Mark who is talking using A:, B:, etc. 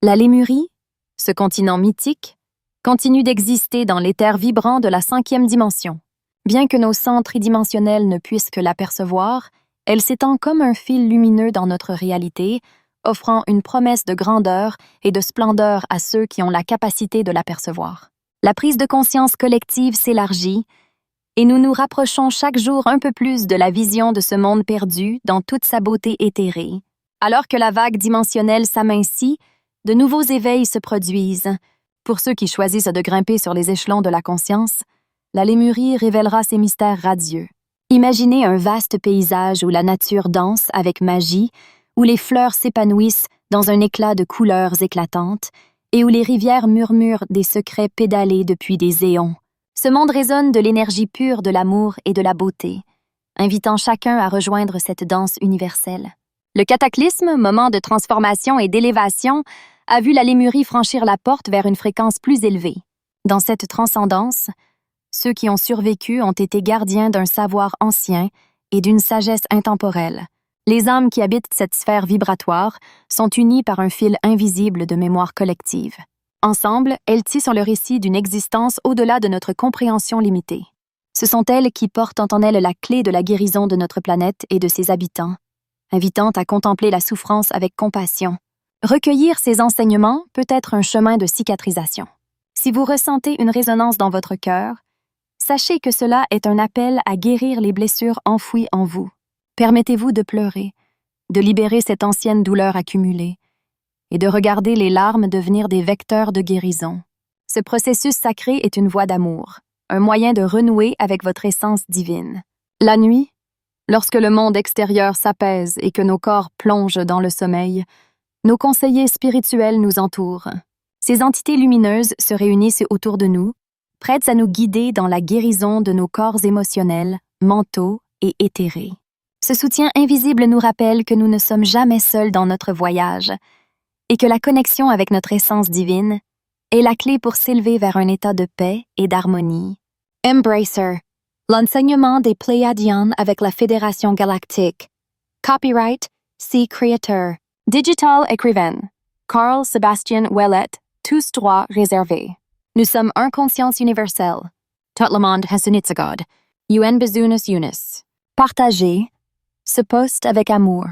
A: La Lémurie, ce continent mythique, continue d'exister dans l'éther vibrant de la 5e dimension. Bien que nos sens tridimensionnels ne puissent que l'apercevoir, elle s'étend comme un fil lumineux dans notre réalité, offrant une promesse de grandeur et de splendeur à ceux qui ont la capacité de l'apercevoir. La prise de conscience collective s'élargit et nous nous rapprochons chaque jour un peu plus de la vision de ce monde perdu dans toute sa beauté éthérée. Alors que la vague dimensionnelle s'amincit, de nouveaux éveils se produisent. Pour ceux qui choisissent de grimper sur les échelons de la conscience, la Lémurie révélera ses mystères radieux. Imaginez un vaste paysage où la nature danse avec magie, où les fleurs s'épanouissent dans un éclat de couleurs éclatantes et où les rivières murmurent des secrets pédalés depuis des éons. Ce monde résonne de l'énergie pure de l'amour et de la beauté, invitant chacun à rejoindre cette danse universelle. Le cataclysme, moment de transformation et d'élévation, a vu la Lémurie franchir la porte vers une fréquence plus élevée. Dans cette transcendance, ceux qui ont survécu ont été gardiens d'un savoir ancien et d'une sagesse intemporelle. Les âmes qui habitent cette sphère vibratoire sont unies par un fil invisible de mémoire collective. Ensemble, elles tissent le récit d'une existence au-delà de notre compréhension limitée. Ce sont elles qui portent en elles la clé de la guérison de notre planète et de ses habitants, invitant à contempler la souffrance avec compassion. Recueillir ces enseignements peut être un chemin de cicatrisation. Si vous ressentez une résonance dans votre cœur, sachez que cela est un appel à guérir les blessures enfouies en vous. Permettez-vous de pleurer, de libérer cette ancienne douleur accumulée et de regarder les larmes devenir des vecteurs de guérison. Ce processus sacré est une voie d'amour, un moyen de renouer avec votre essence divine. La nuit, lorsque le monde extérieur s'apaise et que nos corps plongent dans le sommeil, nos conseillers spirituels nous entourent. Ces entités lumineuses se réunissent autour de nous, prêtes à nous guider dans la guérison de nos corps émotionnels, mentaux et éthérés. Ce soutien invisible nous rappelle que nous ne sommes jamais seuls dans notre voyage et que la connexion avec notre essence divine est la clé pour s'élever vers un état de paix et d'harmonie. Embracer, l'enseignement des Pléiadiens avec la Fédération Galactique. Copyright, C. Creator. Digital écrivain. Carl Sébastien Ouellet, tous droits réservés. Nous sommes un conscience universelle. Tout le monde has un God. UN Bezunas Unis. Partagez ce post avec amour.